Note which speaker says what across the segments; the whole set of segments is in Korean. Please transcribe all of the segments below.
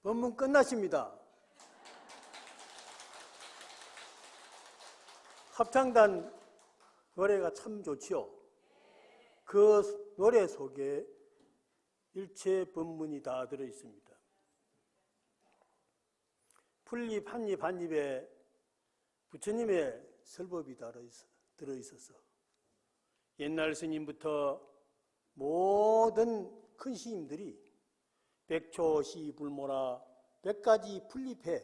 Speaker 1: 법문 끝났습니다. 합창단 노래가 참 좋지요. 그 노래 속에 일체 법문이 다 들어있습니다. 풀잎 한잎 한잎에 부처님의 설법이 들어있어서 옛날 스님부터 모든 큰 스님들이 백초시 불모라 100가지 풀잎에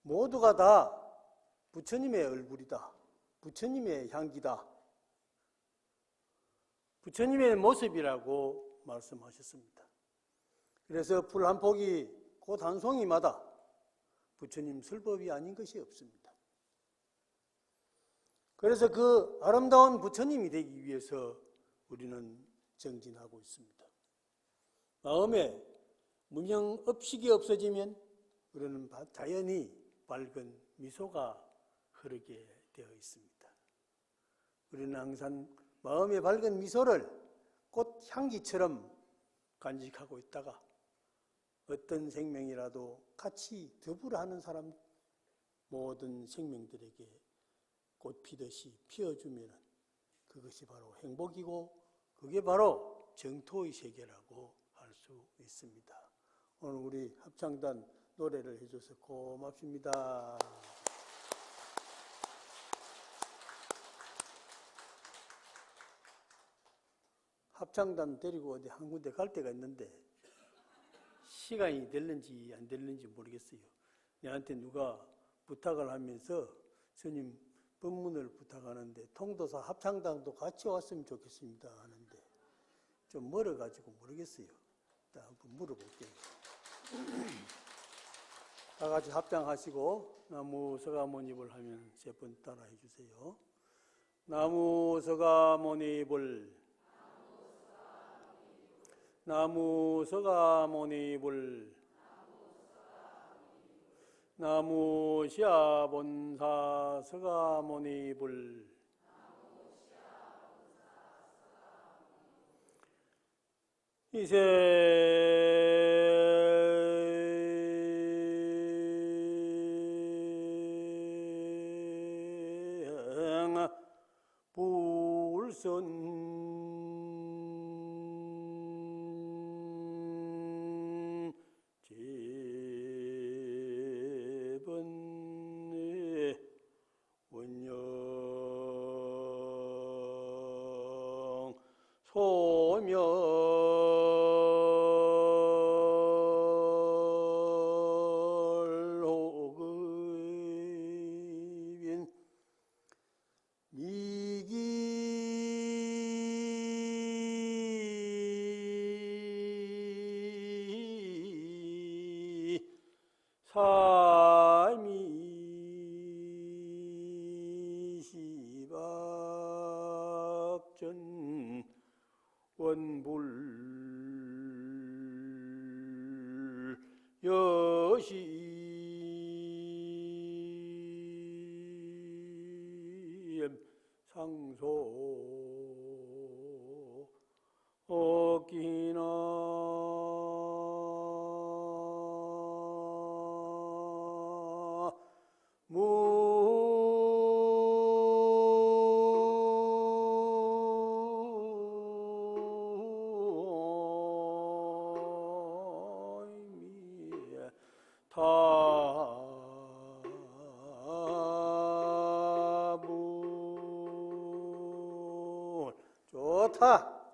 Speaker 1: 모두가 다 부처님의 얼굴이다. 부처님의 향기다. 부처님의 모습이라고 말씀하셨습니다. 그래서 풀 한 폭이 곧 한 송이마다 부처님 설법이 아닌 것이 없습니다. 그래서 그 아름다운 부처님이 되기 위해서 우리는 정진하고 있습니다. 마음에 문명업식이 없어지면 우리는 자연히 밝은 미소가 흐르게 되어 있습니다. 우리는 항상 마음의 밝은 미소를 꽃 향기처럼 간직하고 있다가 어떤 생명이라도 같이 더불어 하는 사람 모든 생명들에게 꽃 피듯이 피워주면 그것이 바로 행복이고 그게 바로 정토의 세계라고 할 수 있습니다. 오늘 우리 합창단 노래를 해줘서 고맙습니다. 합창단 데리고 어디 한 군데 갈 데가 있는데 시간이 될는지 안 될는지 모르겠어요. 내한테 누가 부탁을 하면서 스님 법문을 부탁하는데 통도사 합창단도 같이 왔으면 좋겠습니다 하는데 좀 멀어가지고 모르겠어요. 일단 한번 물어볼게요. 다 같이 합장하시고 나무 서가모니불 하면 3번 따라해 주세요. 나무 서가모니불 나무 서가모니불 나무 시아본사 서가모니불 이세 불선 소멸호급인 미기 삶이 시박전 원불 여심 상소 억기나 타불 좋다.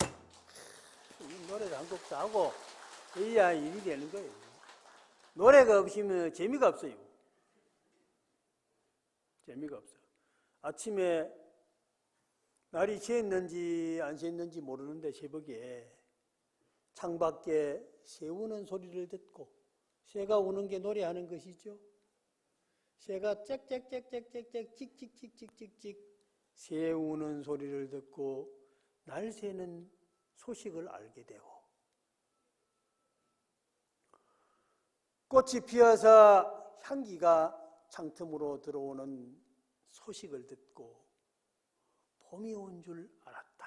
Speaker 1: 이 노래를 한 곡 짜고 해야 일이 되는 거예요. 노래가 없으면 재미가 없어요. 재미가 없어. 아침에 날이 새었는지 안 새었는지 모르는데 새벽에 창밖에 새 우는 소리를 듣고 새가 우는 게 노래하는 것이죠. 새가 짹짹짹짹짹짹 찍찍찍찍찍찍 새 우는 소리를 듣고 날 새는 소식을 알게 되고 꽃이 피어서 향기가 창틈으로 들어오는 소식을 듣고 봄이 온 줄 알았다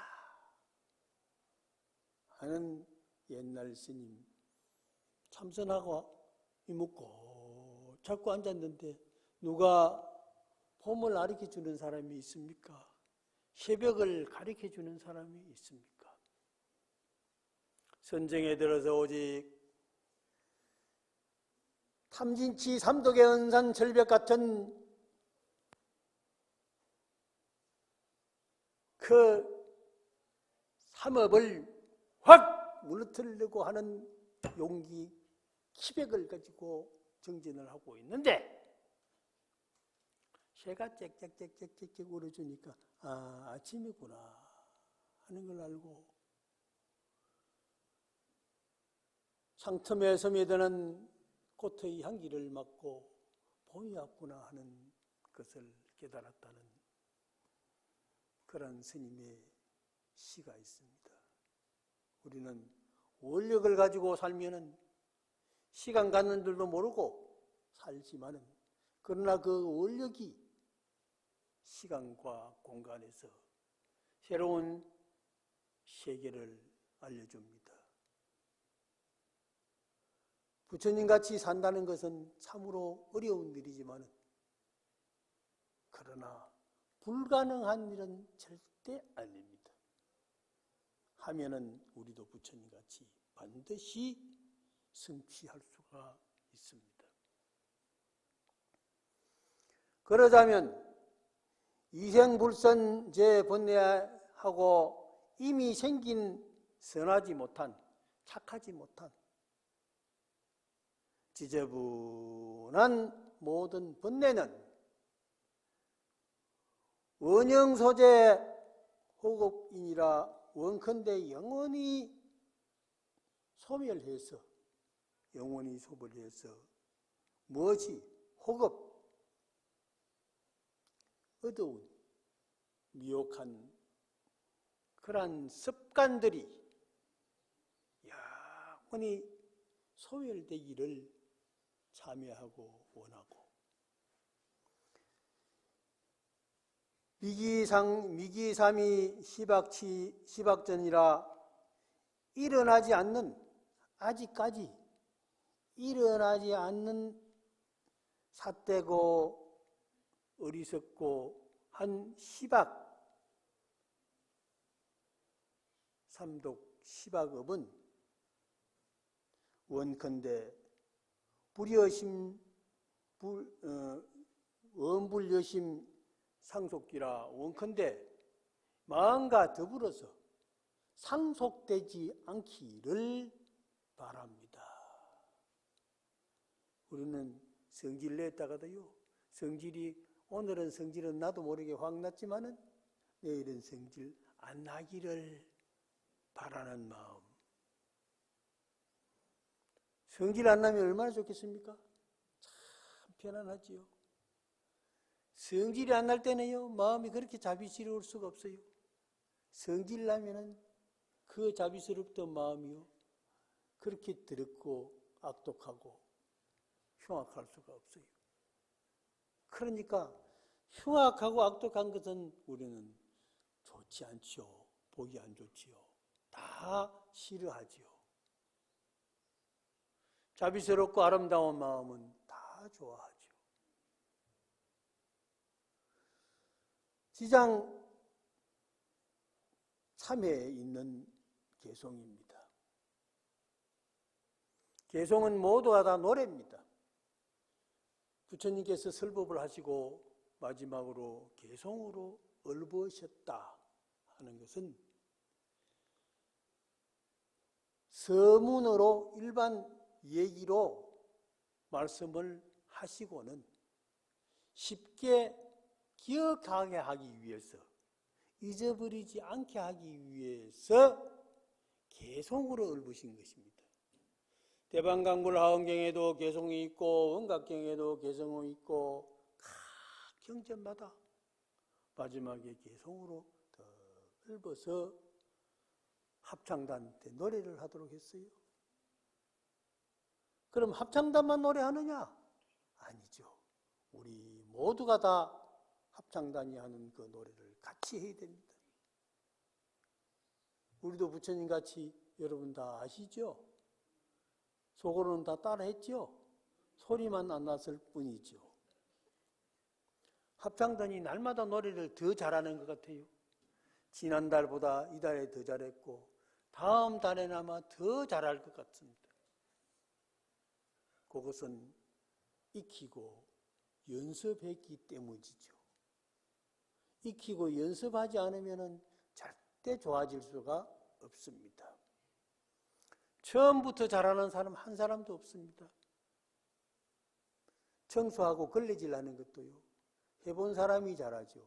Speaker 1: 하는 옛날 스님 참선하고 이먹고 자꾸 앉았는데 누가 봄을 가르쳐주는 사람이 있습니까? 새벽을 가르쳐주는 사람이 있습니까? 선정에 들어서 오직 탐진치 삼독의 은산 절벽 같은 그 삼업을 확 무너뜨리려고 하는 용기, 기백을 가지고 정진을 하고 있는데 새가 짹짹짹짹짹 울어주니까 아침이구나 하는 걸 알고 상틈에 스며드는 꽃의 향기를 맡고 봄이 왔구나 하는 것을 깨달았다는 그런 스님의 시가 있습니다. 우리는 원력을 가지고 살면은 시간 가는 줄도 모르고 살지만은 그러나 그 원력이 시간과 공간에서 새로운 세계를 알려줍니다. 부처님같이 산다는 것은 참으로 어려운 일이지만 그러나 불가능한 일은 절대 아닙니다. 하면은 우리도 부처님같이 반드시 성취할 수가 있습니다. 그러자면 이생불선 번뇌하고 이미 생긴 선하지 못한 착하지 못한 지저분한 모든 번뇌는 원형소재 호급이니라 원컨대 영원히 소멸해서 무엇이 호급 어두운 미혹한 그러한 습관들이 영원히 소멸되기를 참여하고 원하고 미기삼이 시박전이라 아직까지 일어나지 않는 삿되고 어리석고 한 삼독 시박업은 원컨대 원불여심 상속기라 원컨대 마음과 더불어서 상속되지 않기를 바랍니다. 우리는 성질 냈다가도요, 오늘은 성질은 나도 모르게 확 났지만은 내일은 성질 안 나기를 바라는 마음. 성질 안 나면 얼마나 좋겠습니까? 참 편안하지요. 성질이 안 날 때는요, 마음이 그렇게 자비스러울 수가 없어요. 성질 나면은 그 자비스럽던 마음이요, 그렇게 더럽고 악독하고 흉악할 수가 없어요. 그러니까 흉악하고 악독한 것은 우리는 좋지 않지요. 보기 안 좋지요. 다 싫어하지요. 자비스럽고 아름다운 마음은 다 좋아하죠. 지장 3회에 있는 개송입니다. 개송은 모두가 다 노래입니다. 부처님께서 설법을 하시고 마지막으로 개송으로 얼버셨다 하는 것은 서문으로 일반 얘기로 말씀을 하시고는 쉽게 기억하게 하기 위해서, 잊어버리지 않게 하기 위해서 개송으로 읊으신 것입니다. 대방강불 하원경에도 개송이 있고 원각경에도 개송이 있고 각 경전마다 마지막에 개송으로 더 읊어서 합창단 때 노래를 하도록 했어요. 그럼 합창단만 노래하느냐? 아니죠. 우리 모두가 다 합창단이 하는 그 노래를 같이 해야 됩니다. 우리도 부처님같이 여러분 다 아시죠? 속으로는 다 따라했죠? 소리만 안 났을 뿐이죠. 합창단이 날마다 노래를 더 잘하는 것 같아요. 지난달보다 이달에 더 잘했고 다음 달에는 아마 더 잘할 것 같습니다. 그것은 익히고 연습했기 때문이죠. 익히고 연습하지 않으면 절대 좋아질 수가 없습니다. 처음부터 잘하는 사람 한 사람도 없습니다. 청소하고 걸레질 하는 것도요. 해본 사람이 잘하죠.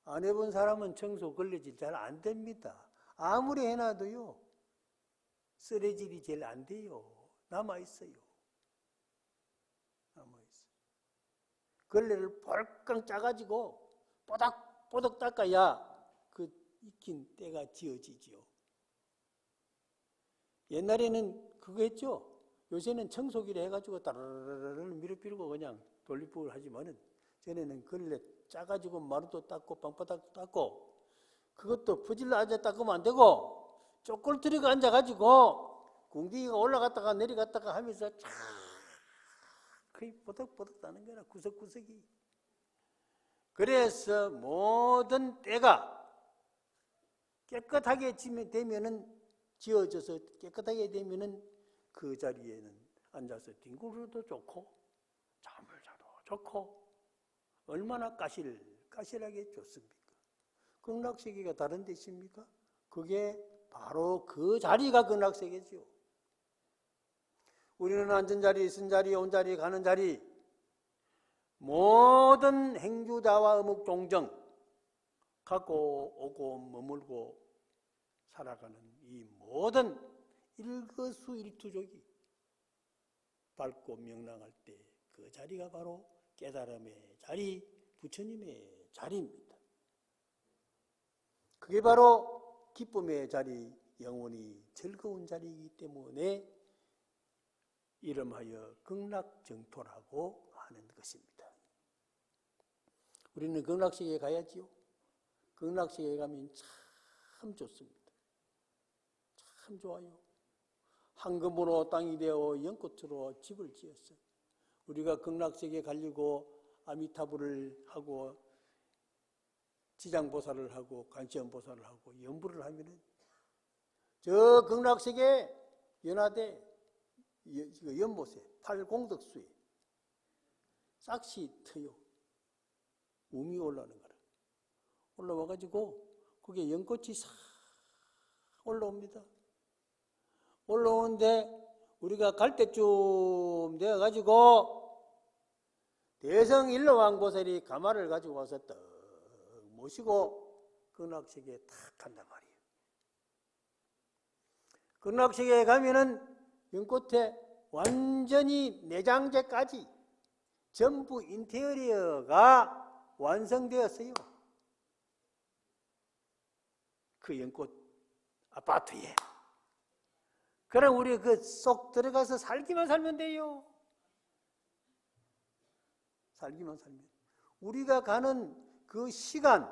Speaker 1: 안 해본 사람은 청소, 걸레질 잘 안 됩니다. 아무리 해놔도요. 쓰레질이 제일 안 돼요. 남아있어요. 남아있어요. 걸레를 벌깡 짜가지고 뽀닥뽀닥 닦아야 그 익힌 때가 지어지죠. 옛날에는 그거 했죠. 요새는 청소기를 해가지고 따르르르 밀어비우고 그냥 돌리법을 하지만은 전에는 걸레 짜가지고 마루도 닦고 방바닥도 닦고 그것도 퍼질러 앉아 닦으면 안 되고 쪼꼴트리고 앉아가지고 궁디기가 올라갔다가 내려갔다가 하면서 쫙 거의 뽀득뽀득 따는 거라 구석구석이. 그래서 모든 때가 깨끗하게 되면은 지어져서 깨끗하게 되면은 그 자리에는 앉아서 뒹굴어도 좋고 잠을 자도 좋고 얼마나 까실하게 좋습니까? 극락세계가 다른 데 있습니까? 그게 바로 그 자리가 극락세계죠. 우리는 앉은 자리, 쓴 자리, 온 자리, 가는 자리 모든 행주자와 어묵종정 갖고 오고 머물고 살아가는 이 모든 일거수일투족이 밝고 명랑할 때 그 자리가 바로 깨달음의 자리, 부처님의 자리입니다. 그게 바로 기쁨의 자리, 영원히 즐거운 자리이기 때문에 이름하여 극락정토라고 하는 것입니다. 우리는 극락세계에 가야지요. 극락세계에 가면 참 좋습니다. 참 좋아요. 황금으로 땅이 되어 연꽃으로 집을 지었어요. 우리가 극락세계에 가려고 아미타불을 하고 지장보살을 하고 관세음보살을 하고 연부를 하면은 저 극락세계 연화대 연못에 팔공덕수에 싹시 트요. 움이 올라오는 거라. 올라와가지고 그게 연꽃이 싹 올라옵니다. 올라오는데 우리가 갈 때쯤 되어가지고 대성일로왕보살이 가마를 가지고 와서 떡 모시고 극락세계에 탁 간단 말이에요. 극락세계에 가면은 연꽃에 완전히 내장재까지 전부 인테리어가 완성되었어요. 그 연꽃 아파트에. 그럼 우리 그 쏙 들어가서 살기만 살면 돼요. 살기만 살면. 우리가 가는 그 시간,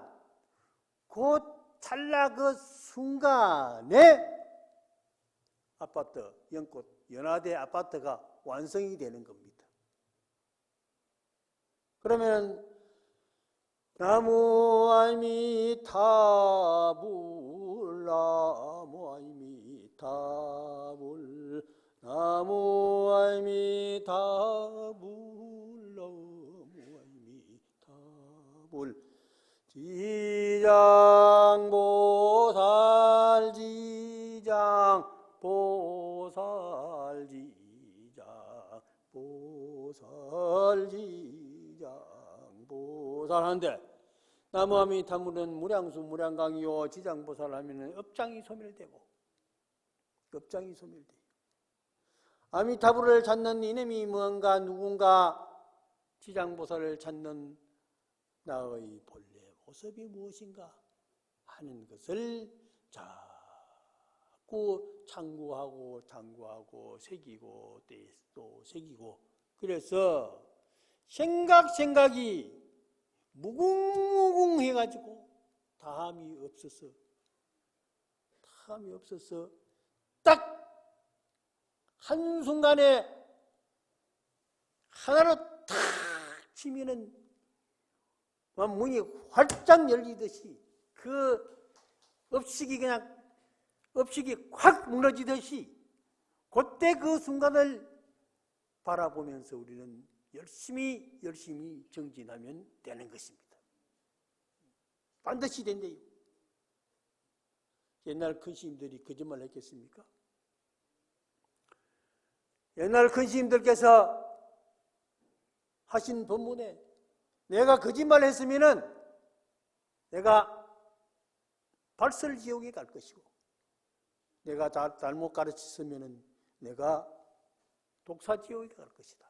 Speaker 1: 그 찰나 그 순간에 아파트, 연꽃, 연화대 아파트가 완성이 되는 겁니다. 그러면 나무 아미타불 나무 아미타불 나무 아미타불 지장보살 지장보살 지장보살 하는데 나무아미타불은 무량수 무량강이요 지장보살 하면은 업장이 소멸되고 업장이 소멸돼요. 아미타불을 찾는 이놈이 무언가 누군가 지장보살을 찾는 나의 본래 모습이 무엇인가 하는 것을 자꾸 창구하고 새기고 또 새기고 그래서 생각이 무궁무궁 해가지고 다함이 없어서 딱 한순간에 하나로 탁 치면은 문이 활짝 열리듯이 그 업식이 확 무너지듯이 그때 그 순간을 바라보면서 우리는 열심히 정진하면 되는 것입니다. 반드시 된대요. 옛날 큰 스님들이 거짓말 했겠습니까? 옛날 큰 스님들께서 하신 법문에 내가 거짓말 했으면은 내가 발설지옥에 갈 것이고 내가 잘못 가르쳤으면은 내가 독사지옥에 갈 것이다.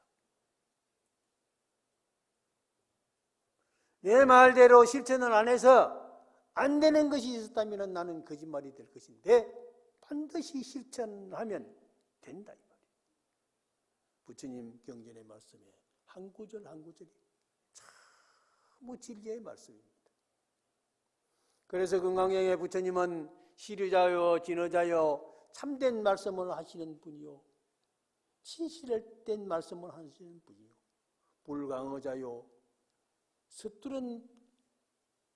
Speaker 1: 내 말대로 실천을 안 해서 안 되는 것이 있었다면 나는 거짓말이 될 것인데 반드시 실천하면 된다 이 말이에요. 부처님 경전의 말씀에 한 구절 한 구절이 참 진리의 말씀입니다. 그래서 금강경에 부처님은 시르자요 진허자요 참된 말씀을 하시는 분이요 진실된 말씀을 하시는 분이요 불강허자요 서투른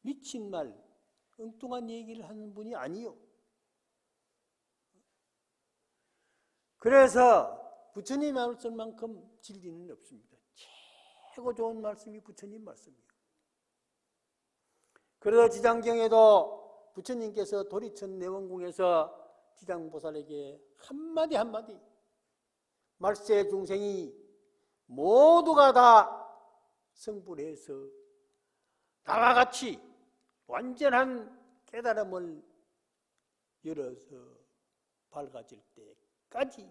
Speaker 1: 미친 말 엉뚱한 얘기를 하는 분이 아니요. 그래서 부처님 말씀만큼 진리는 없습니다. 최고 좋은 말씀이 부처님 말씀이에요. 그래서 지장경에도 부처님께서 도리천 내원궁에서 지장보살에게 한마디 말세 중생이 모두가 다 성불해서 나와 같이 완전한 깨달음을 열어서 밝아질 때까지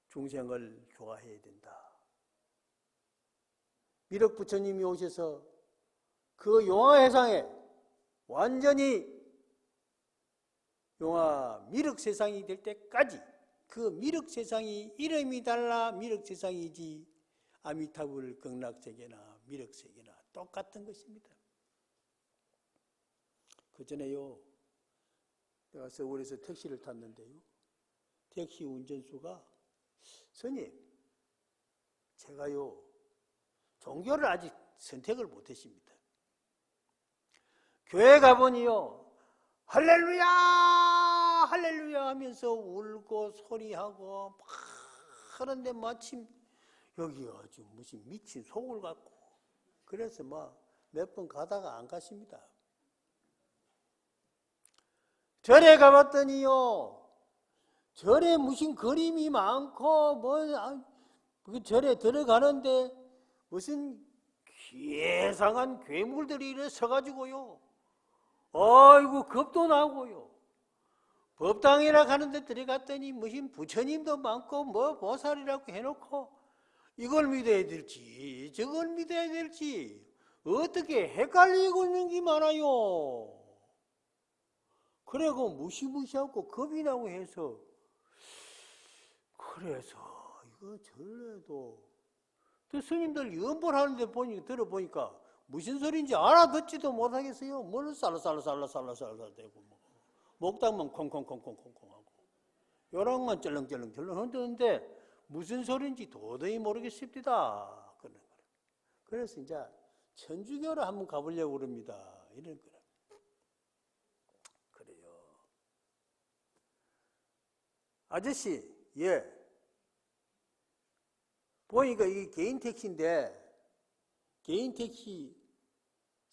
Speaker 1: 중생을 좋아해야 된다. 미륵 부처님이 오셔서 그 용화해상에 완전히 용화 미륵 세상이 될 때까지 그 미륵 세상이 이름이 달라 미륵 세상이지 아미타불 극락세계나 미륵세계나 똑같은 것입니다. 그 전에요 내가 서울에서 택시를 탔는데요 택시 운전수가 스님 제가요 종교를 아직 선택을 못했습니다. 교회 가보니요 할렐루야 할렐루야 하면서 울고 소리하고 막 하는데 마침 여기가 아주 무슨 미친 속을 갖고 그래서 몇 번 가다가 안 갔습니다. 절에 가봤더니요 절에 무슨 그림이 많고 그 절에 들어가는데 무슨 괴상한 괴물들이 이래 서가지고요 아이고 겁도 나고요 법당이라 가는데 들어갔더니 무슨 부처님도 많고 보살이라고 해놓고 이걸 믿어야 될지 저걸 믿어야 될지 어떻게 헷갈리고 있는 게 많아요. 그래고 무시무시하고 겁이 나고 해서 그래서 이거 전에도 또 스님들 연불하는데 들어보니까 무슨 소리인지 알아듣지도 못하겠어요. 뭘 살라살라살라살라살라살라 대고 목당만 콩콩콩콩콩콩 하고 요랑만 쩔렁쩔렁 흔드는데 무슨 소리인지 도저히 모르겠습니다. 그런 거예요. 그래서 이제 천주교를 한번 가보려고 그럽니다. 이런 거예요. 그래요. 아저씨, 보니까 이게 개인 택시인데 개인 택시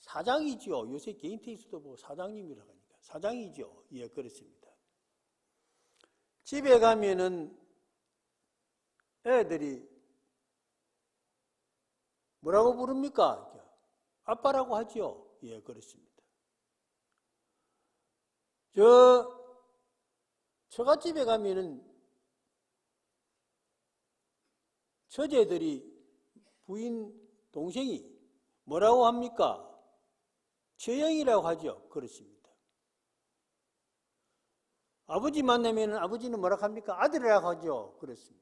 Speaker 1: 사장이죠. 요새 개인 택시도 사장님이라고 하니까 사장이죠. 그렇습니다. 집에 가면은 애들이 뭐라고 부릅니까? 아빠라고 하죠. 그렇습니다. 처갓집에 가면은 처제들이 부인 동생이 뭐라고 합니까? 처형이라고 하죠. 그렇습니다. 아버지 만나면 아버지는 뭐라고 합니까? 아들이라고 하죠. 그렇습니다.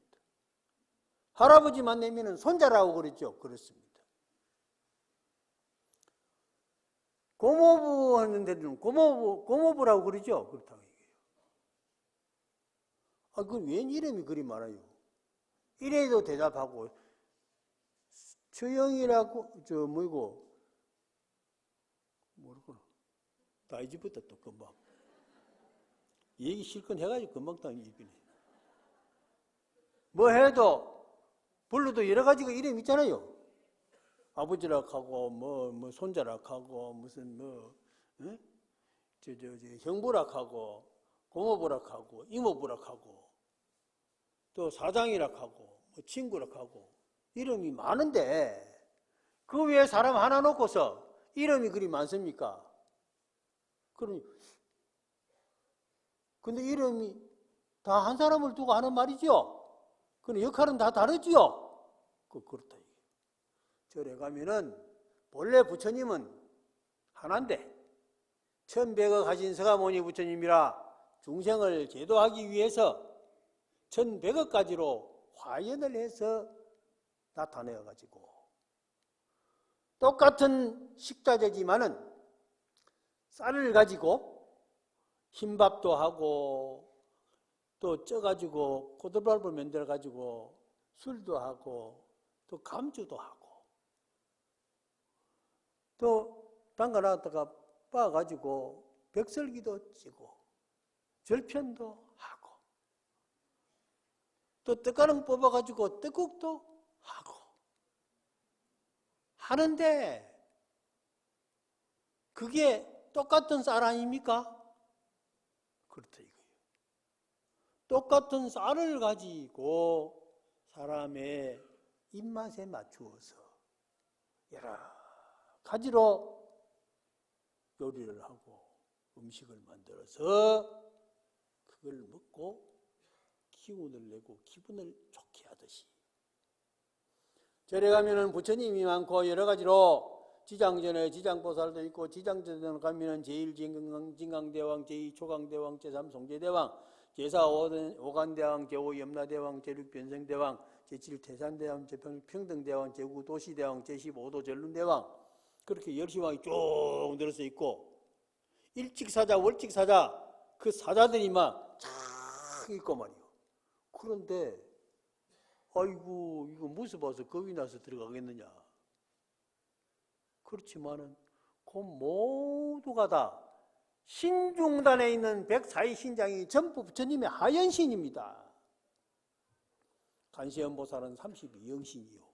Speaker 1: 할아버지 만나면 손자라고 그랬죠. 그렇습니다. 고모부 하는 데는 고모부라고 그러죠. 그렇다고 얘기해요. 그건 웬 이름이 그리 많아요? 이래도 대답하고, 처형이라고, 모르구나. 다 잊어버렸다, 또 금방. 얘기 실컷 해가지고 금방 다 잊기네. 뭐 해도, 불러도 여러 가지가 이름 있잖아요. 아버지락 하고, 손자락 하고, 무슨, 응? 형부락 하고, 고모부락 하고, 이모부락 하고, 또 사장이락 하고, 친구락 하고, 이름이 많은데, 그 외에 사람 하나 놓고서 이름이 그리 많습니까? 근데 이름이 다 한 사람을 두고 하는 말이죠? 근데 역할은 다 다르지요? 그렇다. 절에 가면은, 본래 부처님은 하나인데, 1100억 하신 서가모니 부처님이라 중생을 제도하기 위해서 1100억 가지로 화연을 해서 나타내어가지고, 똑같은 식자재지만은 쌀을 가지고 흰밥도 하고, 또 쪄가지고 고들밥을 만들어가지고 술도 하고, 또 감주도 하고, 또 담가놨다가 빻아가지고 벽설기도 찌고, 절편도 하고, 또 떡가루 뽑아가지고 떡국도 하고 하는데, 그게 똑같은 쌀 아닙니까? 그렇다 이거예요. 똑같은 쌀을 가지고 사람의 입맛에 맞추어서 여러 가지로 요리를 하고 음식을 만들어서 그걸 먹고 기운을 내고 기분을 좋게 하듯이, 절에 가면은 부처님이 많고 여러 가지로 지장전에 지장보살도 있고, 지장전에 가면은 제1진강대왕, 제2초강대왕, 제3송제대왕, 제4오간대왕, 제5염라대왕, 제6변성대왕, 제7태산대왕, 제8평등대왕, 제9도시대왕, 제15도 전륜대왕, 그렇게 열시왕이 쭉 늘어서 있고, 일직사자, 월직사자, 그 사자들이 막 쫙 있고 말이요. 그런데 아이고, 이거 무슨 봐서 겁이 나서 들어가겠느냐. 그렇지만은 그 모두가 다 신중단에 있는 104의 신장이 전부 부처님의 하연신입니다. 간시연보살은 32영신이요.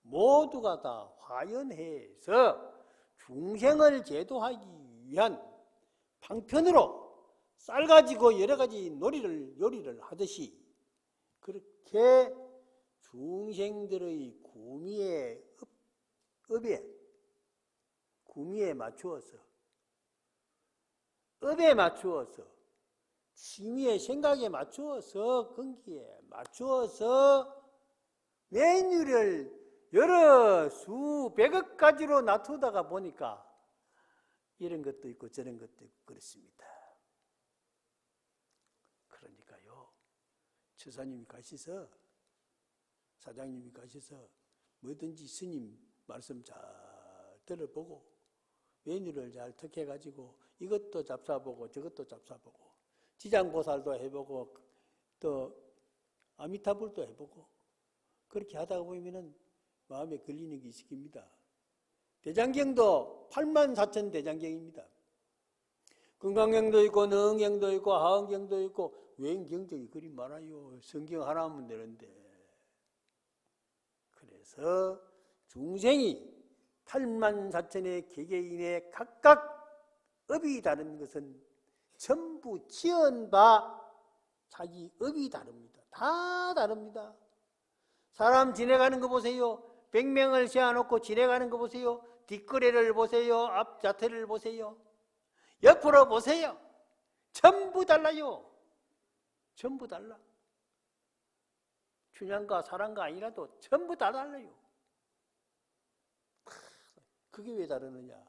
Speaker 1: 모두가 다 화연해서 중생을 제도하기 위한 방편으로 쌀 가지고 여러 가지 요리를 하듯이, 그렇게 중생들의 구미에 맞추어서, 업에 맞추어서, 취미의 생각에 맞추어서, 근기에 맞추어서 메뉴를 여러 수백억 가지로 놔두다가 보니까 이런 것도 있고 저런 것도 있고 그렇습니다. 그러니까요, 처사님이 가셔서, 사장님이 가셔서 뭐든지 스님 말씀 잘 들어보고 메뉴를 잘 턱해가지고 이것도 잡숴보고 저것도 잡숴보고, 지장보살도 해보고 또 아미타불도 해보고, 그렇게 하다가 보면은 마음에 걸리는 게 있을 겁니다. 대장경도 84,000 대장경입니다. 금강경도 있고 능경도 있고 하은경도 있고 외인경도 그리 많아요. 성경 하나 하면 되는데. 그래서 중생이 84,000의 개개인의 각각 업이 다른 것은 전부 지은 바 자기 업이 다릅니다. 다 다릅니다. 사람 지내가는 거 보세요. 100명을 세워놓고 지내가는 거 보세요. 뒷거래를 보세요. 앞자태를 보세요. 옆으로 보세요. 전부 달라요. 전부 달라. 춘향과 사랑과 아니라도 전부 다 달라요. 그게 왜 다르느냐?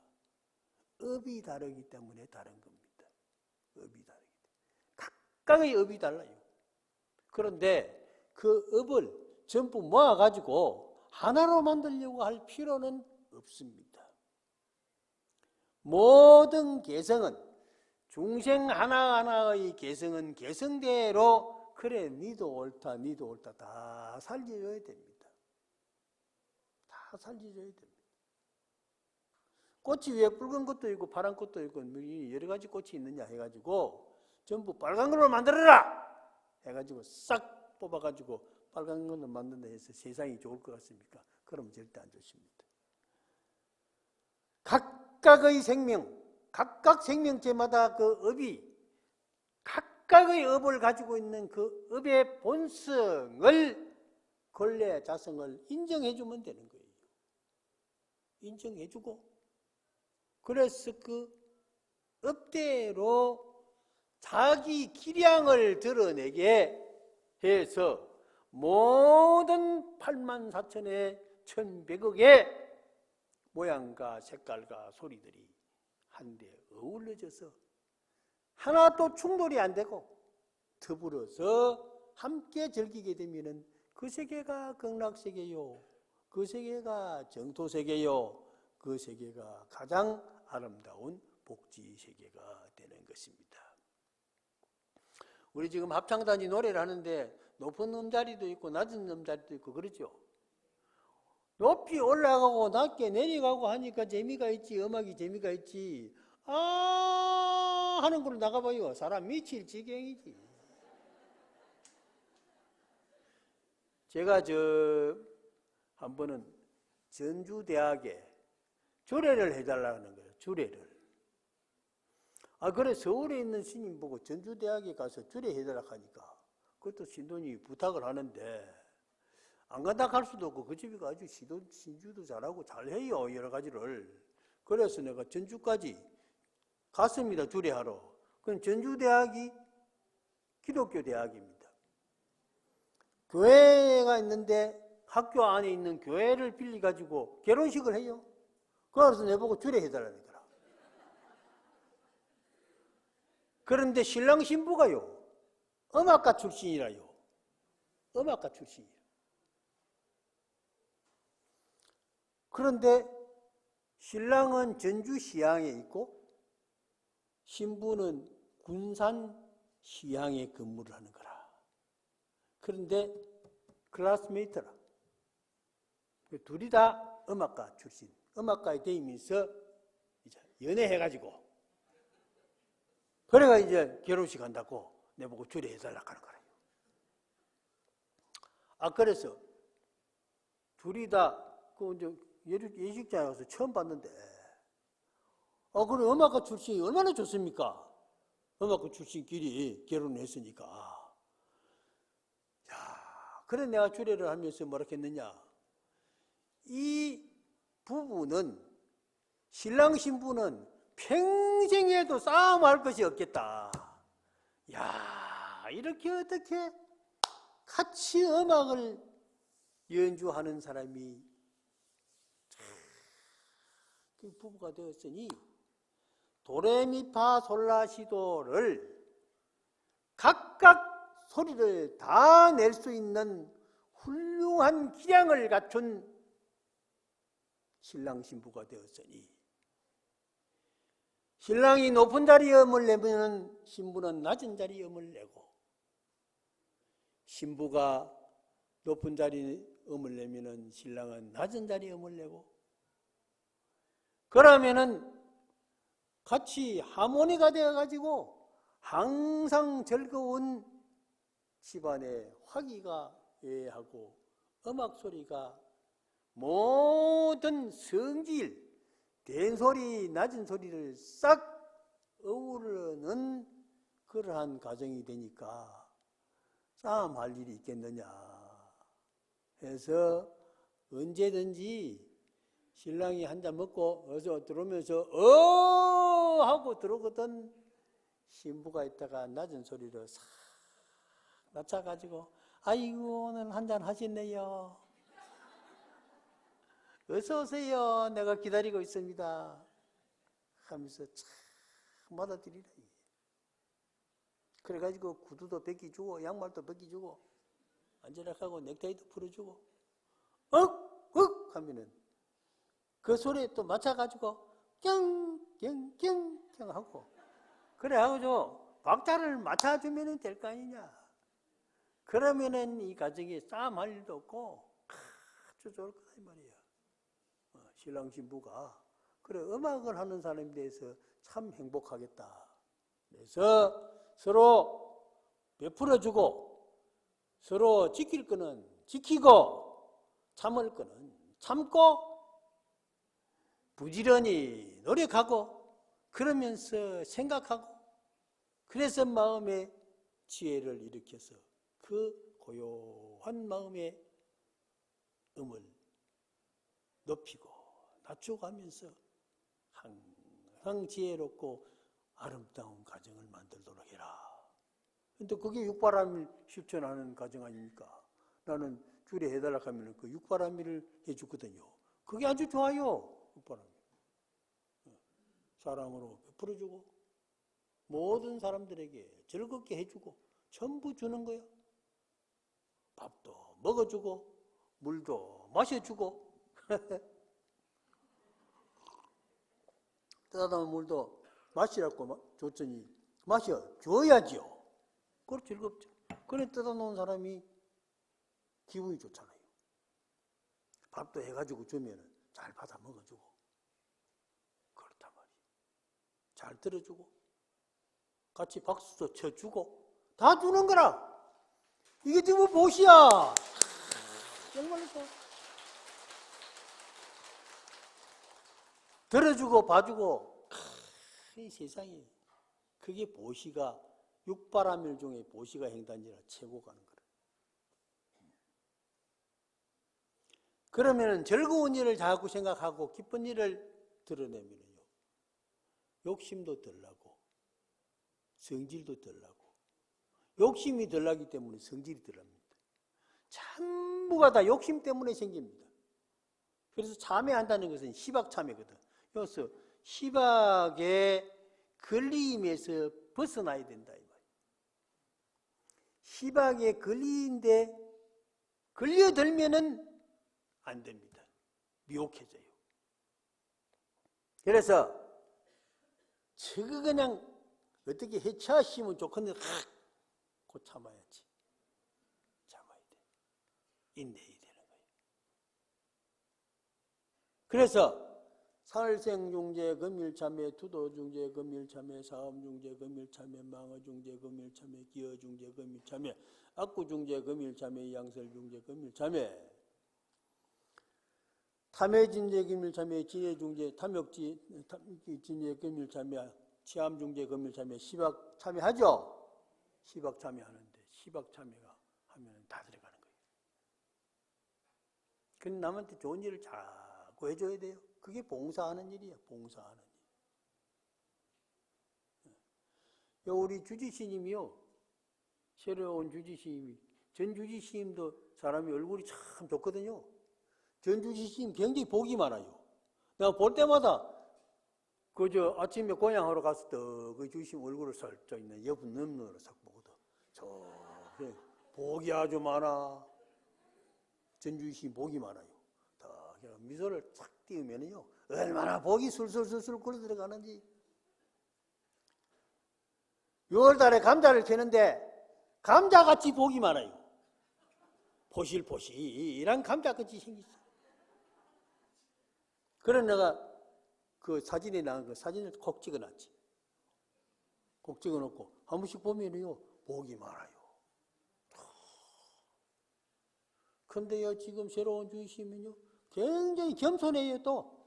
Speaker 1: 업이 다르기 때문에 다른 겁니다. 업이 다르기 때문에. 각각의 업이 달라요. 그런데 그 업을 전부 모아가지고 하나로 만들려고 할 필요는 없습니다. 모든 개성은, 중생 하나하나의 개성은 개성대로 그래, 니도 옳다, 니도 옳다. 다 살려줘야 됩니다. 다 살려줘야 됩니다. 꽃이 왜 붉은 것도 있고 파란 것도 있고 여러 가지 꽃이 있느냐 해가지고 전부 빨간 걸로 만들어라! 해가지고 싹 뽑아가지고 빨간 걸로 만든다 해서 세상이 좋을 것 같습니까? 그러면 절대 안 좋습니다. 각각의 생명, 각각 생명체마다 그 업이 각각의 업을 가지고 있는 그 업의 본성을 권래 자성을 인정해주면 되는 거예요. 인정해주고 그래서 그 업대로 자기 기량을 드러내게 해서 모든 84,000의 1,100억의 모양과 색깔과 소리들이 한데 어우러져서 하나도 충돌이 안 되고 더불어서 함께 즐기게 되면은 그 세계가 극락세계요, 그 세계가 정토세계요, 그 세계가 가장 아름다운 복지세계가 되는 것입니다. 우리 지금 합창단이 노래를 하는데 높은 음자리도 있고 낮은 음자리도 있고 그렇죠. 높이 올라가고 낮게 내려가고 하니까 재미가 있지, 음악이 재미가 있지. 아 하는 걸로 나가봐요. 사람 미칠 지경이지. 제가 한 번은 전주대학에 주례를 해달라는 거예요. 주례를. 그래 서울에 있는 스님 보고 전주대학에 가서 주례해달라고 하니까 그것도 신도님이 부탁을 하는데 안 간다 할 수도 없고 그 집이 아주 신주도 잘하고 잘해요. 여러 가지를. 그래서 내가 전주까지 갔습니다. 주례하러. 그럼 전주대학이 기독교 대학입니다. 교회가 있는데 학교 안에 있는 교회를 빌려가지고 결혼식을 해요. 그래서 내보고 주례해달라는 거라. 그런데 신랑 신부가요, 음악가 출신이라요. 음악가 출신이에요. 그런데 신랑은 전주시향에 있고 신부는 군산시향에 근무를 하는 거라. 그런데 클래스메이트라. 둘이 다 음악가 출신. 음악가에 되면서 이제 연애해가지고 그래가 이제 결혼식 한다고 내보고 주례해달라고 하는 거라요. 그래서 둘이 다 그 예식장에 가서 처음 봤는데 그래 음악가 출신이 얼마나 좋습니까? 음악가 출신끼리 결혼했으니까. 그래 내가 주례를 하면서 뭐라 했느냐. 이 부부는 신랑 신부는 평생에도 싸움할 것이 없겠다. 이렇게 어떻게 같이 음악을 연주하는 사람이 부부가 되었으니 도레미파 솔라시도를 각각 소리를 다 낼 수 있는 훌륭한 기량을 갖춘 신랑 신부가 되었으니 신랑이 높은 자리 음을 내면 신부는 낮은 자리 음을 내고 신부가 높은 자리 음을 내면 신랑은 낮은 자리 음을 내고 그러면은 같이 하모니가 되어가지고 항상 즐거운 집안의 화기가 예하고 음악 소리가 모든 성질, 된소리, 낮은 소리를 싹 어우르는 그러한 가정이 되니까 싸움할 일이 있겠느냐 해서 언제든지 신랑이 한 잔 먹고 어서 들어오면서 하고 들어오거든 신부가 있다가 낮은 소리로 싹 낮춰가지고 아이고 오늘 한 잔 하셨네요. 어서 오세요. 내가 기다리고 있습니다. 하면서 참 받아들이라. 그래가지고 구두도 벗기주고 양말도 벗기주고 앉으라고 넥타이도 풀어주고 하면은 그 소리에 또 맞춰가지고 경경경경 하고 그래 하고 박자를 맞춰주면 될 거 아니냐. 그러면은 이 가정에 싸움할 일도 없고 아주 좋을 거다 이 말이에요. 신랑 신부가 그래 음악을 하는 사람에 대해서 참 행복하겠다. 그래서 서로 베풀어주고 서로 지킬 거는 지키고 참을 거는 참고 부지런히 노력하고 그러면서 생각하고 그래서 마음의 지혜를 일으켜서 그 고요한 마음의 음을 높이고 낮추고 하면서 항상 지혜롭고 아름다운 가정을 만들도록 해라. 근데 그게 육바람일 실천하는 가정 아닙니까? 나는 주례 해달라고 하면 그 육바람일을 해주거든요. 그게 아주 좋아요. 육바람일. 사랑으로 베풀어주고 모든 사람들에게 즐겁게 해주고 전부 주는 거야. 밥도 먹어주고 물도 마셔주고 따뜻한 물도 마시라고 줬더니 마셔줘야지요. 그걸 즐겁죠. 그래 뜯어놓은 사람이 기분이 좋잖아요. 밥도 해가지고 주면 잘 받아 먹어주고 그렇단 말이에요. 잘 들어주고 같이 박수도 쳐주고 다 주는 거라. 이게 지금 보시야. 정말로 들어주고 봐주고 이 세상에 그게 보시가 육바람일 중에 보시가 행단이라 최고 가는 거라. 그러면 즐거운 일을 자꾸 생각하고 기쁜 일을 드러내면요 욕심도 덜 나고 성질도 덜 나고 욕심이 덜 나기 때문에 성질이 덜 납니다. 전부가 다 욕심 때문에 생깁니다. 그래서 참회한다는 것은 시박참회거든. 그래서 시박의 걸림에서 벗어나야 된다 이 말이에요. 시박에 걸리는데 걸려들면은 안 됩니다. 미혹해져요. 그래서 저거 그냥 어떻게 해치하시면 좋겠는데 곧 참아야지. 참아야 돼. 인내해야 되는 거예요. 그래서 살생중재 금일참회, 투도중재 금일참회, 사업중재 금일참회, 망어중재 금일참회, 기어중재 금일참회, 악구중재 금일참회, 양설중재 금일참회, 탐해진재 금일참회, 진해중재, 탐욕진재 금일참회, 치암중재 금일참회, 시박참회하죠? 시박참회하는데 시박참회가 하면 다 들어가는 거예요. 근데 남한테 좋은 일을 자꾸 해줘야 돼요. 그게 봉사하는 일이야, 봉사하는 일. 우리 주지스님이요, 새로운 주지스님이, 전 주지스님도 사람이 얼굴이 참 좋거든요. 전 주지스님 굉장히 복이 많아요. 내가 볼 때마다 그저 아침에 고향하러 갔을 때 그 주지스님 얼굴을 살짝 있는 옆은 눈으로 싹 보거든. 복이 아주 많아. 전 주지스님 복이 많아요. 미소를 착 띄우면요 얼마나 복이 술술술술 굴러 들어가는지. 6월달에 감자를 캐는데 감자같이 복이 많아요. 포실포실한 감자같이 생겼어. 그래서 내가 그 사진에 나온 그 사진을 콕 찍어놨지. 콕 찍어놓고 한 번씩 보면요 복이 많아요. 근데요 지금 새로운 주이시면요 굉장히 겸손해요 또.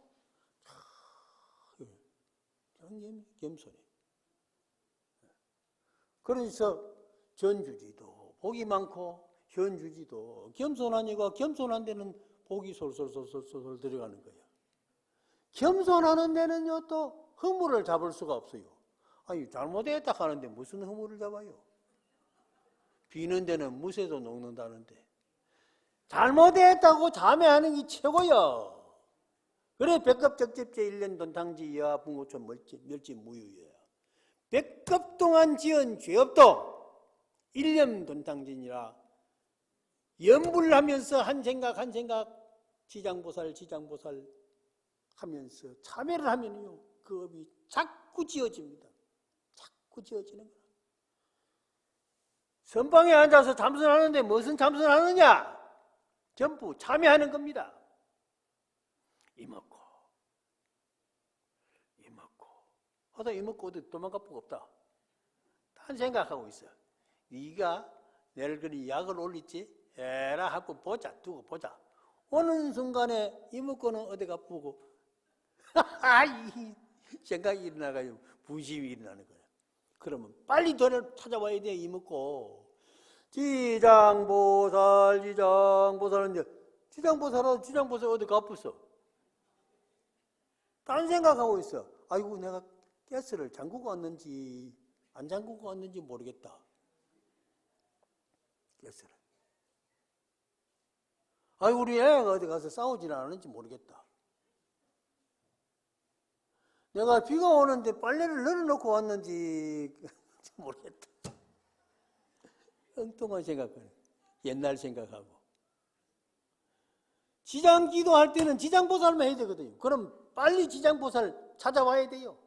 Speaker 1: 굉장히 겸손해. 그래서 전주지도 복이 많고 현주지도 겸손하니까 겸손한 데는 복이 솔솔솔솔 들어가는 거예요. 겸손하는 데는요 또 허물을 잡을 수가 없어요. 아니 잘못했다 하는데 무슨 허물을 잡아요. 비는 데는 무쇠도 녹는다는데 잘못했다고 자매하는 게 최고야. 그래 백급적집제 1년 돈탕지 여하 붕어촌 멸치 무유야. 100급 동안 지은 죄업도 1년 돈탕진이라 염불하면서 한 생각 지장보살 하면서 참회를 하면요 그 업이 자꾸 지어집니다. 자꾸 지어지는 거야. 선방에 앉아서 참선하는데 무슨 참선하느냐? 전부 참여하는 겁니다. 이먹고 하다 이먹고 어디 도망갈 수가 없다. 딴 생각하고 있어. 네가 내일 그리 약을 올리지? 에라 하고 두고 보자. 어느 순간에 이먹고는 어디가 부고 이 생각이 일어나가지고 분심이 일어나는 거야. 그러면 빨리 너를 찾아와야 돼. 이먹고 지장보살인데 지장보살 어디 가쁘어? 딴 생각하고 있어. 아이고 내가 가스를 잠그고 왔는지 안 잠그고 왔는지 모르겠다. 가스를. 아이고 우리 애가 어디 가서 싸우질 않았는지 모르겠다. 내가 비가 오는데 빨래를 널어놓고 왔는지 모르겠다. 엉뚱한 생각을 옛날 생각하고. 지장 기도할 때는 지장보살만 해야 되거든요. 그럼 빨리 지장보살 찾아와야 돼요.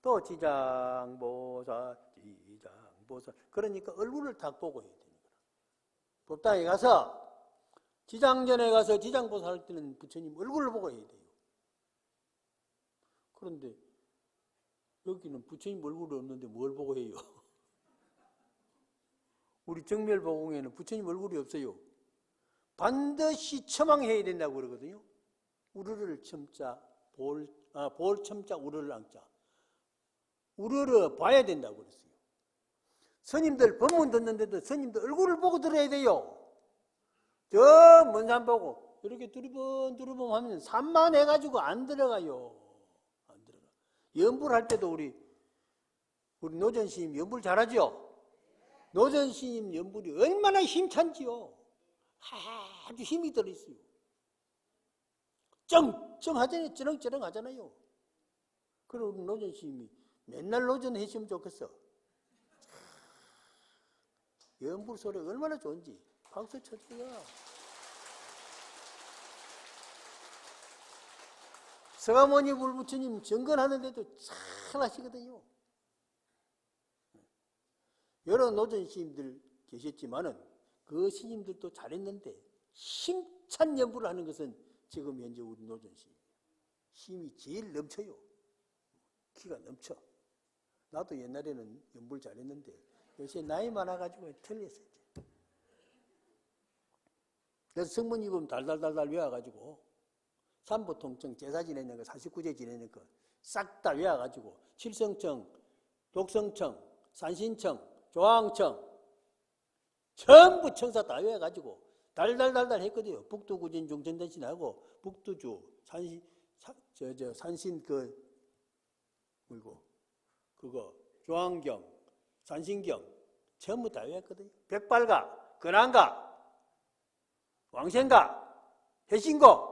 Speaker 1: 또 지장보살. 그러니까 얼굴을 딱 보고 해야 되는 거야. 법당에 가서 지장전에 가서 지장보살 할 때는 부처님 얼굴을 보고 해야 돼요. 그런데 여기는 부처님 얼굴이 없는데 뭘 보고 해요? 우리 정멸보공에는 부처님 얼굴이 없어요. 반드시 첨앙해야 된다고 그러거든요. 우르를 첨자, 볼 첨자, 우르를 앙자. 우르를 봐야 된다고 그랬어요. 스님들 법문 듣는데도 스님들 얼굴을 보고 들어야 돼요. 저 먼 산 보고 이렇게 두리번 하면 산만해가지고 안 들어가요. 안 들어가. 연불 할 때도 우리 노전 스님 연불 잘하죠? 노전 스님 연불이 얼마나 힘찬지요. 아주 힘이 들어있어요. 쩡쩡하잖아요. 쩌렁쩌렁 하잖아요. 그럼 우리 노전 스님이 맨날 노전 해주면 좋겠어. 연불 소리가 얼마나 좋은지 박수 쳐줘요. 서가모니 불부처님 정건하는데도 잘 하시거든요. 여러 노전 스님들 계셨지만은 그 스님들도 잘했는데 힘찬 연불을 하는 것은 지금 현재 우리 노전 스님 힘이 제일 넘쳐요. 기가 넘쳐. 나도 옛날에는 연불 잘했는데 요새 나이 많아가지고 틀렸어요. 그래서 성문 입으면 달달달달 외워가지고 삼보통청 제사 지내는 거 49제 지내는 거 싹 다 외워가지고 칠성청, 독성청, 산신청, 조항청 전부 청사 다 외워가지고 달달달달 했거든요. 북두구진 중천대신하고 북두주 산신 그거 조항경, 산신경 전부 다 외웠거든요. 백발가, 근황가, 왕생가, 해신고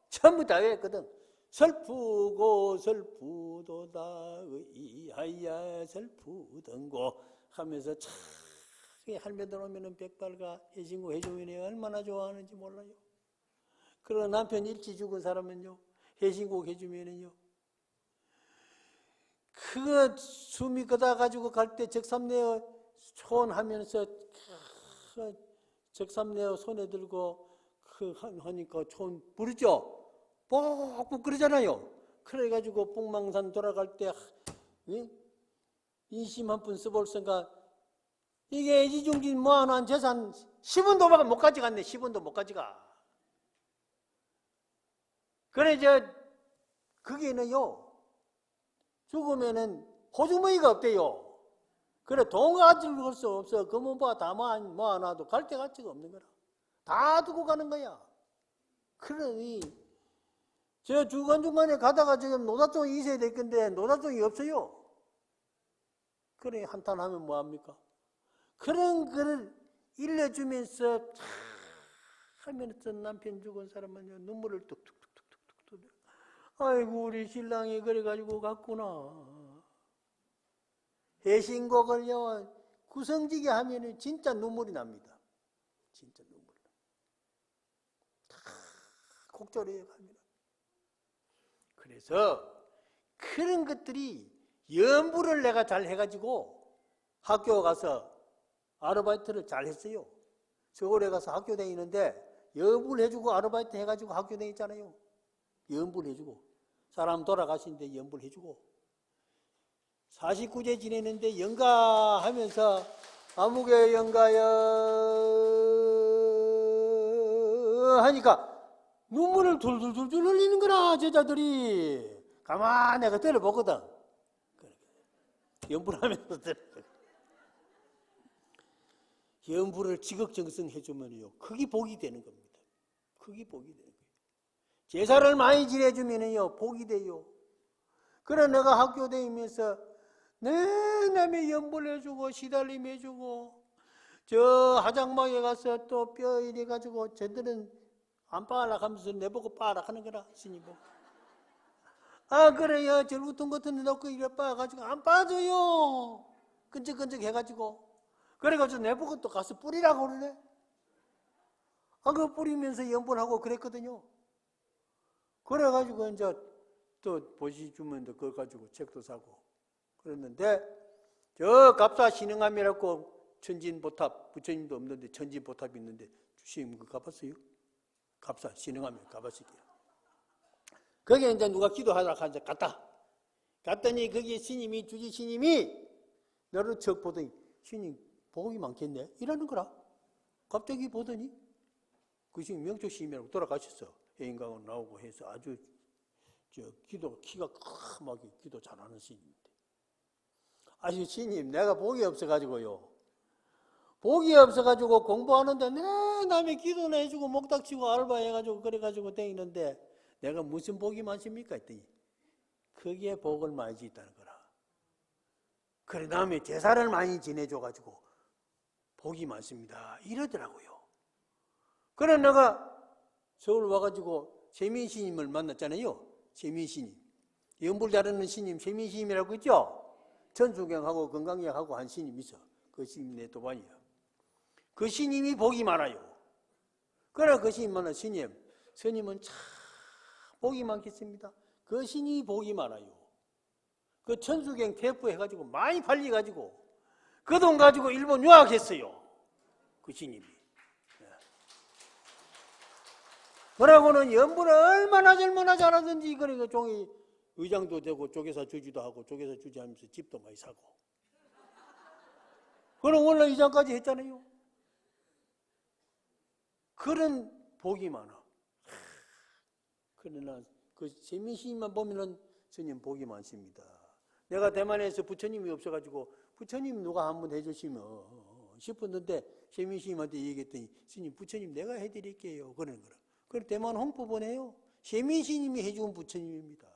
Speaker 1: 전부 다 외웠거든. 설프고 설프도다 의하야 설프던고 하면서 참 할매들 오면은 백발가, 해신고 해주면이 얼마나 좋아하는지 몰라요. 그러나 남편 일찍 죽은 사람은요 해신고 해주면은요 그거 숨이 걷어 가지고 갈 때 적삼내어 초원하면서 적삼내어 손에 들고 하니까 초원 부르죠. 뻑뻑 그러잖아요. 그래가지고 북망산 돌아갈 때 인심 한 푼 써볼 생각 이게 이중진 모아놓은 재산 10원도 못 가져갔네. 10원도 못 가져가. 그래 거기는요 죽으면은 호주머니가 없대요. 그래 돈 가지고 수 없어. 금은보가 다 모아놔도 갈 데 가치가 없는 거라. 다 두고 가는 거야. 그러니 저 중간중간에 가다가 지금 노다종이 있어야 될 건데 노다종이 없어요. 그래 한탄하면 뭐합니까? 그런 거를 일러주면서 하면서 남편 죽은 사람은요 눈물을 뚝뚝뚝뚝뚝뚝 아이고 우리 신랑이 그래가지고 갔구나. 해신곡을요 구성지게 하면은 진짜 눈물이 납니다. 진짜 눈물. 다 곡절해요 가면. 그래서 그런 것들이 연부를 내가 잘 해가지고 학교 가서 아르바이트를 잘 했어요. 서울에 가서 학교 다니는데 연불 해주고 아르바이트 해가지고 학교 다녔잖아요. 연불 해주고. 사람 돌아가시는데 연불 해주고. 49제 지내는데 연가하면서 아무개 연가여 하니까 눈물을 둘둘둘둘 흘리는 거라 제자들이. 가만 내가 들어보거든. 연불하면서 들어보거든. 연불을 지극정성 해주면요 그게 복이 되는 겁니다. 그게 복이 되는 거예요. 제사를 많이 지내주면요 복이 돼요. 그래 내가 학교 다니면서 내 남의 연불해주고 시달림 해주고 저 화장방에 가서 또 뼈 이래가지고 쟤들은 안 빠라 하면서 내보고 빠라 하는 거라 스님 보고. 아 그래요 절구통 같은 데 넣고 이래 빠가지고 안 빠져요. 끈적끈적 해가지고. 그래가지고 내보고 또 가서 뿌리라고 그러네. 아 그거 뿌리면서 연불하고 그랬거든요. 그래가지고 이제 또 보시주면 그걸 가지고 책도 사고 그랬는데 저 갑사 신흥함이라고 천진보탑 부처님도 없는데 천진보탑이 있는데 주심 그 가봤어요? 갑사 신흥함이 가봤어요. 거기에 이제 누가 기도하다가 갔더니 거기 스님이 주지 스님이 너를 척 보더니 스님 복이 많겠네 이러는 거라. 갑자기 보더니 그 스님 명조 스님이라고 돌아가셨어. 해인강원 나오고 해서 아주 기도 키가 크게 기도 잘하는 스님인데 아주 스님 내가 복이 없어가지고요. 복이 없어가지고 공부하는데 내 남의 기도나 해주고 목닥치고 알바해가지고 그래가지고 다니는데 내가 무슨 복이 많습니까? 했더니 거기에 복을 많이 짓다는 거라. 그래 다음에 제사를 많이 지내줘가지고 복이 많습니다. 이러더라고요. 그래 내가 서울 와가지고 세민스님을 만났잖아요. 세민스님. 연불 잘하는 스님 세민스님이라고 있죠? 전수경하고 건강약하고 한 스님 있어. 그 스님 내 도반이야. 그 스님이 복이 많아요. 그래 그 스님 만나 스님은 참 복이 많겠습니다. 그 스님이 복이 많아요. 그 천수경 테이프 해가지고 많이 팔려가지고 그 돈 가지고 일본 유학했어요. 그 스님이. 그러고는 연불을 얼마나 잘하든지 그러니까 종이 의장도 되고 조계사 주지도 하고 조계사 주지하면서 집도 많이 사고. 그럼 원래 의장까지 했잖아요. 그런 복이 많아. 그러나 그 세민스님만 보면은 스님 복이 많습니다. 내가 대만에서 부처님이 없어가지고 부처님 누가 한번 해주시면 싶었는데 세민스님한테 얘기했더니 스님 부처님 내가 해드릴게요. 그러는 거라. 그래 대만 홍보보내요. 세민스님이 해준 부처님입니다.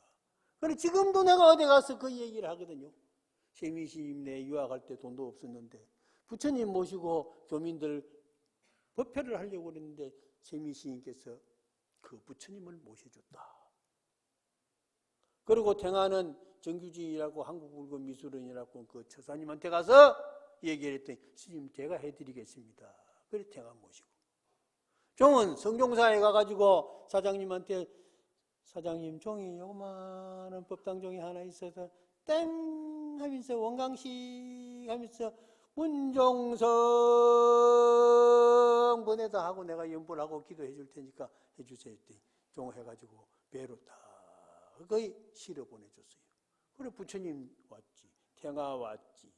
Speaker 1: 그래 지금도 내가 어디 가서 그 얘기를 하거든요. 세민스님 내 유학할 때 돈도 없었는데 부처님 모시고 교민들 법회를 하려고 그랬는데 세민스님께서 그 부처님을 모셔줬다. 그리고 탱하는 정규지라고 한국불교미술원이라고 그 처사님한테 가서 얘기를 했더니 스님 제가 해드리겠습니다. 그래 탱하 모시고. 종은 성종사에 가가지고 사장님한테 사장님 종이 요만한 법당 종이 하나 있어서 땡 하면서 원강식 하면서 문종성 보내다 하고 내가 연불하고 기도해 줄 테니까 해주세요 했더니 종 해가지고 배로 다 거의 실어 보내줬어요. 그래 부처님 왔지, 탱아 왔지,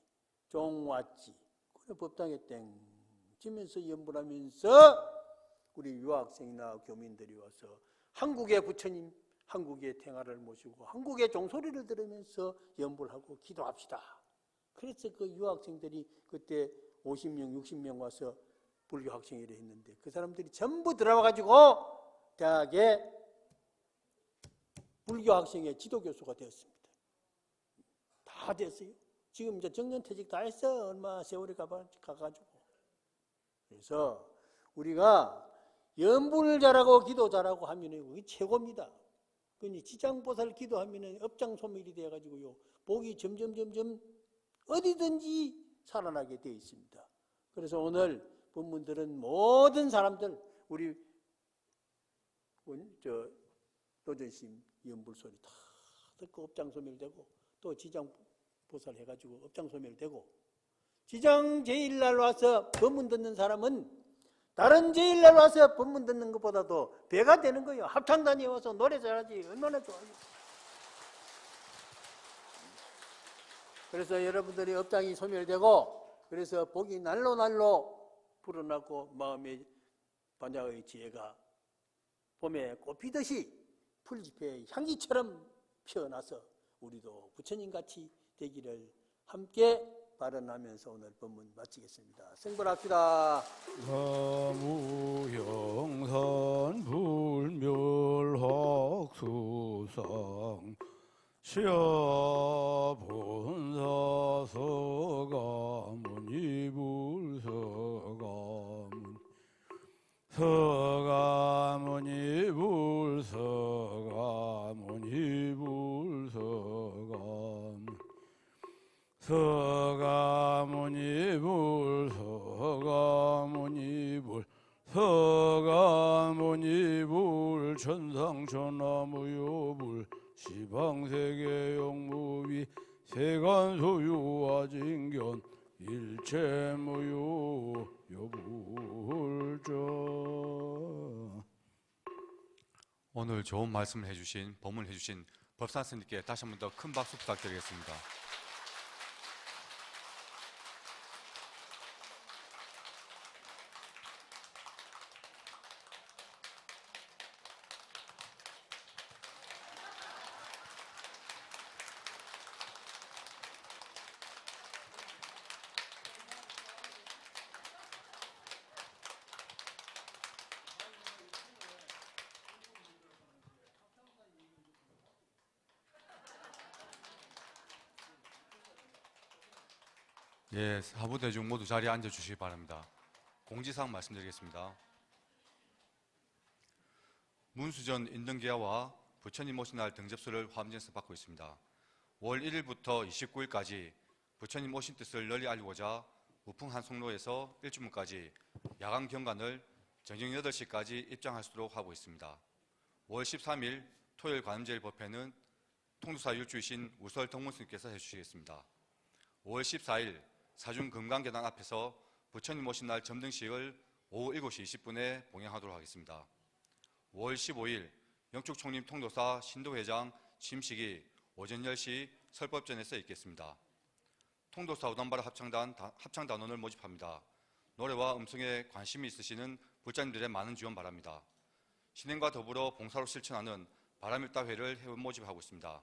Speaker 1: 종 왔지. 그래 법당에 땡 치면서 연불하면서 우리 유학생이나 교민들이 와서 한국의 부처님, 한국의 탱아를 모시고 한국의 종소리를 들으면서 연불하고 기도합시다. 그래서 그 유학생들이 그때 50명, 60명 와서 불교 학생회를 했는데 그 사람들이 전부 들어와가지고 대학에 불교 학생회 지도교수가 되었습니다. 다 됐어요. 지금 이제 정년퇴직 다 했어. 얼마 세월이 가가지고. 그래서 우리가 연불 잘하고 기도 잘하고 하면 그게 최고입니다. 그니 지장보살 기도하면 업장소멸이 돼가지고요. 복이 점점 어디든지 살아나게 되어 있습니다. 그래서 오늘 본문들은 모든 사람들 우리 도전심 연불 소리 다 듣고 업장소멸되고 또 지장보살 해가지고 업장소멸되고 지장 제일날 와서 법문 듣는 사람은 다른 제일날 와서 법문 듣는 것보다도 배가 되는 거예요. 합창단에 와서 노래 잘하지 얼마나 좋아요. 그래서 여러분들이 업장이 소멸되고 그래서 복이 날로 날로 불어나고 마음의 반야의 지혜가 봄에 꽃피듯이 풀잎의 향기처럼 피어나서 우리도 부처님같이 되기를 함께 발언하면서 오늘 법문 마치겠습니다. 승불합시다.
Speaker 2: 나무영산 불멸학수상 시아본사서가문 이불서가문 서가문 이불서가문 이불서가문 서가문 이불 서가문 이불 서가문 이불 천상천하무효불 시방세계영무비 세간소유와징견 일체무효 여불전.
Speaker 3: 오늘 좋은 말씀을 해주신 법문을 해주신 법산 스님께 다시 한 번 더 큰 박수 부탁드리겠습니다. 예, 사부대중 모두 자리에 앉아주시기 바랍니다. 공지사항 말씀드리겠습니다. 문수전 인등기와와 부처님 오신 날 등접수를 화엄전에서 받고 있습니다. 5월 1일부터 29일까지 부처님 오신 뜻을 널리 알리고자 우풍 한송로에서 일주문까지 야간 경관을 정정 8시까지 입장할 수 있도록 하고 있습니다. 5월 13일 토요일 관음제일 법회는 통도사 율주이신 우설 덕문스님께서 해주시겠습니다. 5월 14일 사중 금강계단 앞에서 부처님 오신 날 점등식을 오후 7시 20분에 봉행하도록 하겠습니다. 5월 15일 영축총림 통도사 신도회장 취임식이 오전 10시 설법전에서 있겠습니다. 통도사 우담바라 합창단원을 모집합니다. 노래와 음성에 관심이 있으시는 불자님들의 많은 지원 바랍니다. 신행과 더불어 봉사로 실천하는 바람일다회를 회원 모집하고 있습니다.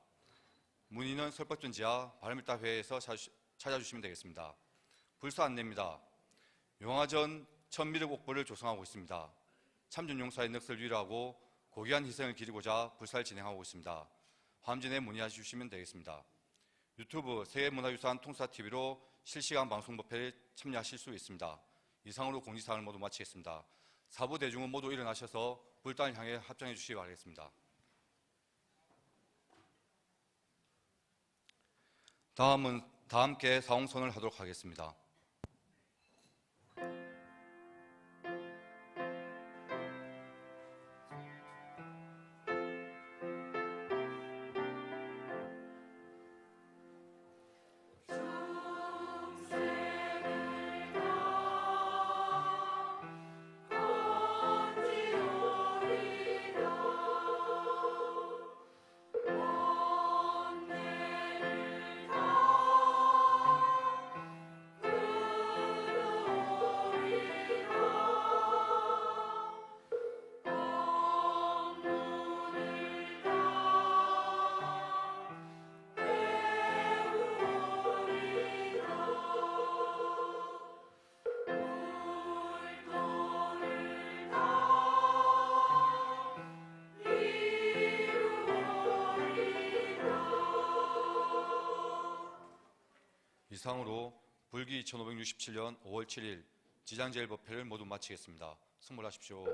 Speaker 3: 문의는 설법전 지하 바람일다회에서 찾아주시면 되겠습니다. 불사 안내입니다. 용화전 천미륵 옥보를 조성하고 있습니다. 참전용사의 넋을 위로하고 고귀한 희생을 기리고자 불사를 진행하고 있습니다. 화엄전에 문의해 주시면 되겠습니다. 유튜브 세계문화유산 통사TV로 실시간 방송 법회에 참여하실 수 있습니다. 이상으로 공지사항을 모두 마치겠습니다. 사부 대중은 모두 일어나셔서 불단을 향해 합장해 주시기 바라겠습니다. 다음은 다 함께 사홍선을 하도록 하겠습니다. 이상으로 불기 2567년 5월 7일 지장제일 법회를 모두 마치겠습니다. 승불하십시오.